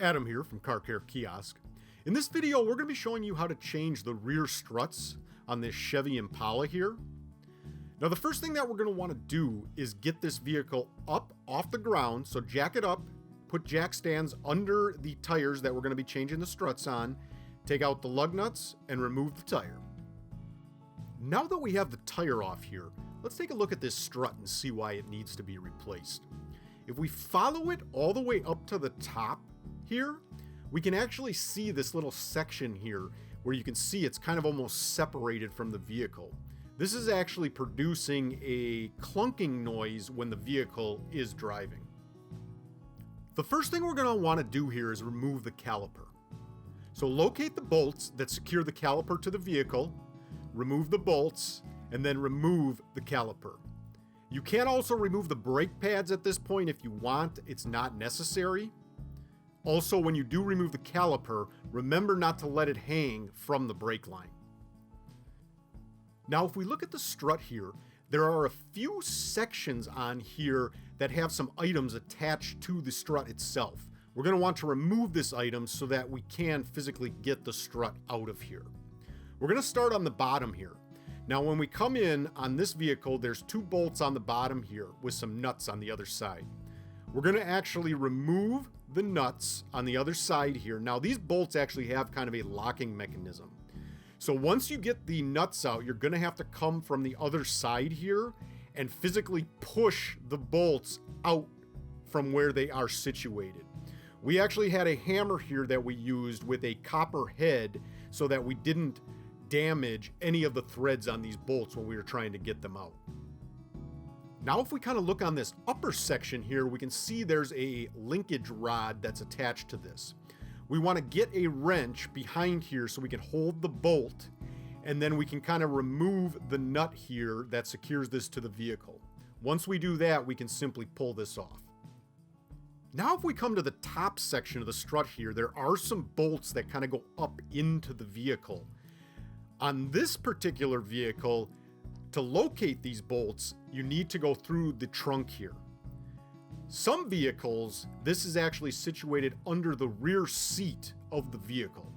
Adam here from Car Care Kiosk. In this video, we're going to be showing you how to change the rear struts on this Chevy Impala here. Now, the first thing that we're going to want to do is get this vehicle up off the ground. So jack it up, put jack stands under the tires that we're going to be changing the struts on, take out the lug nuts, and remove the tire. Now that we have the tire off here, let's take a look at this strut and see why it needs to be replaced. If we follow it all the way up to the top here, we can actually see this little section here where you can see it's kind of almost separated from the vehicle. This is actually producing a clunking noise when the vehicle is driving. The first thing we're going to want to do here is remove the caliper. So locate the bolts that secure the caliper to the vehicle, remove the bolts, and then remove the caliper. You can also remove the brake pads at this point if you want. It's not necessary. Also, when you do remove the caliper, remember not to let it hang from the brake line. Now, if we look at the strut here, there are a few sections on here that have some items attached to the strut itself. We're going to want to remove this item so that we can physically get the strut out of here. We're going to start on the bottom here. Now, when we come in on this vehicle, there's two bolts on the bottom here with some nuts on the other side. We're going to actually remove the nuts on the other side here. Now, these bolts actually have kind of a locking mechanism. So once you get the nuts out, you're going to have to come from the other side here and physically push the bolts out from where they are situated. We actually had a hammer here that we used with a copper head so that we didn't damage any of the threads on these bolts when we were trying to get them out. Now, if we kind of look on this upper section here, we can see there's a linkage rod that's attached to this. We want to get a wrench behind here so we can hold the bolt, and then we can kind of remove the nut here that secures this to the vehicle. Once we do that, we can simply pull this off. Now, if we come to the top section of the strut here, there are some bolts that kind of go up into the vehicle. On this particular vehicle, to locate these bolts, you need to go through the trunk here. Some vehicles, this is actually situated under the rear seat of the vehicle.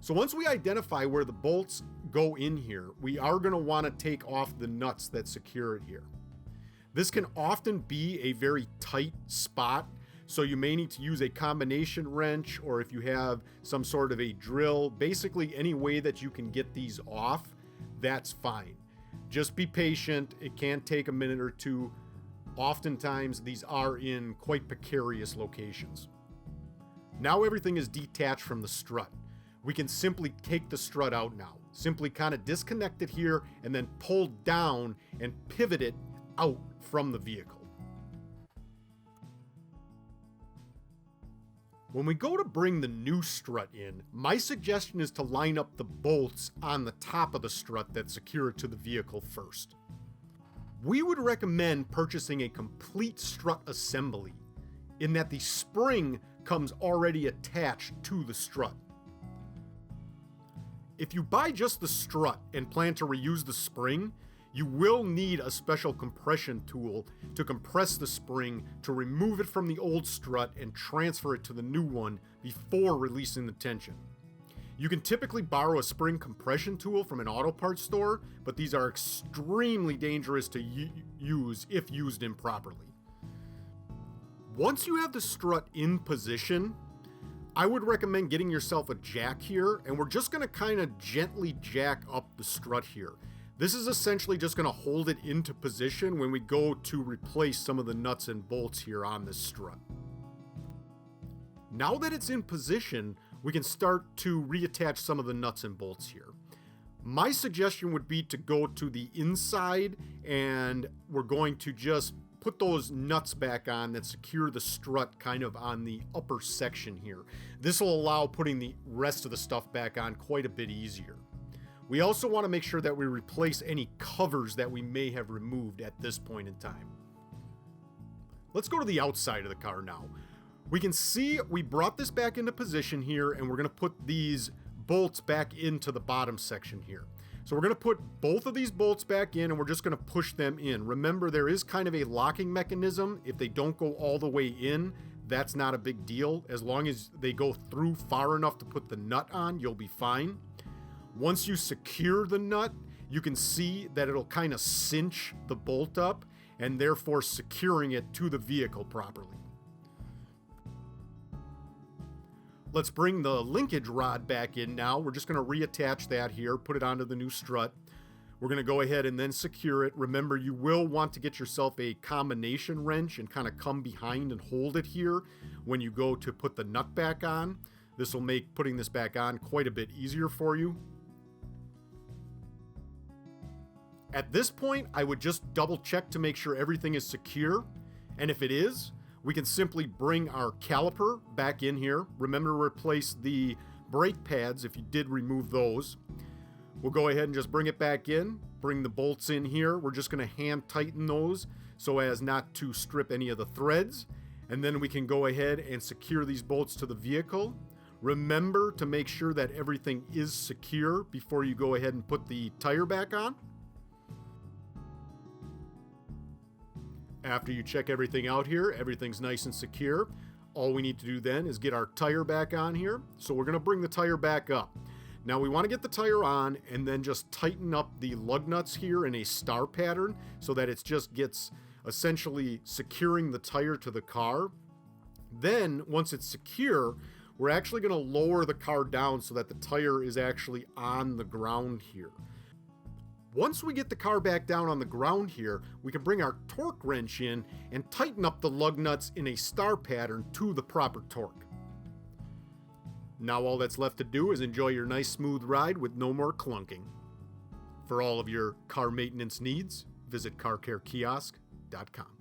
So once we identify where the bolts go in here, we are going to want to take off the nuts that secure it here. This can often be a very tight spot, so you may need to use a combination wrench, or if you have some sort of a drill, basically any way that you can get these off, that's fine. Just be patient. It can take a minute or two. Oftentimes, these are in quite precarious locations. Now everything is detached from the strut. We can simply take the strut out now. Simply kind of disconnect it here and then pull down and pivot it out from the vehicle. When we go to bring the new strut in, my suggestion is to line up the bolts on the top of the strut that secure it to the vehicle first. We would recommend purchasing a complete strut assembly, in that the spring comes already attached to the strut. If you buy just the strut and plan to reuse the spring, you will need a special compression tool to compress the spring to remove it from the old strut and transfer it to the new one before releasing the tension. You can typically borrow a spring compression tool from an auto parts store, but these are extremely dangerous to use if used improperly. Once you have the strut in position, I would recommend getting yourself a jack here, and we're just going to kind of gently jack up the strut here. This is essentially just going to hold it into position when we go to replace some of the nuts and bolts here on this strut. Now that it's in position, we can start to reattach some of the nuts and bolts here. My suggestion would be to go to the inside, and we're going to just put those nuts back on that secure the strut kind of on the upper section here. This will allow putting the rest of the stuff back on quite a bit easier. We also want to make sure that we replace any covers that we may have removed at this point in time. Let's go to the outside of the car now. We can see we brought this back into position here, and we're going to put these bolts back into the bottom section here. So we're going to put both of these bolts back in, and we're just going to push them in. Remember, there is kind of a locking mechanism. If they don't go all the way in, that's not a big deal. As long as they go through far enough to put the nut on, you'll be fine. Once you secure the nut, you can see that it'll kind of cinch the bolt up and therefore securing it to the vehicle properly. Let's bring the linkage rod back in now. We're just going to reattach that here, put it onto the new strut. We're going to go ahead and then secure it. Remember, you will want to get yourself a combination wrench and kind of come behind and hold it here when you go to put the nut back on. This will make putting this back on quite a bit easier for you. At this point, I would just double check to make sure everything is secure. And if it is, we can simply bring our caliper back in here. Remember to replace the brake pads if you did remove those. We'll go ahead and just bring it back in, bring the bolts in here. We're just going to hand tighten those so as not to strip any of the threads. And then we can go ahead and secure these bolts to the vehicle. Remember to make sure that everything is secure before you go ahead and put the tire back on. After you check everything out here, everything's nice and secure. All we need to do then is get our tire back on here. So we're going to bring the tire back up. Now we want to get the tire on and then just tighten up the lug nuts here in a star pattern so that it just gets essentially securing the tire to the car. Then once it's secure, we're actually going to lower the car down so that the tire is actually on the ground here. Once we get the car back down on the ground here, we can bring our torque wrench in and tighten up the lug nuts in a star pattern to the proper torque. Now all that's left to do is enjoy your nice smooth ride with no more clunking. For all of your car maintenance needs, visit carcarekiosk.com.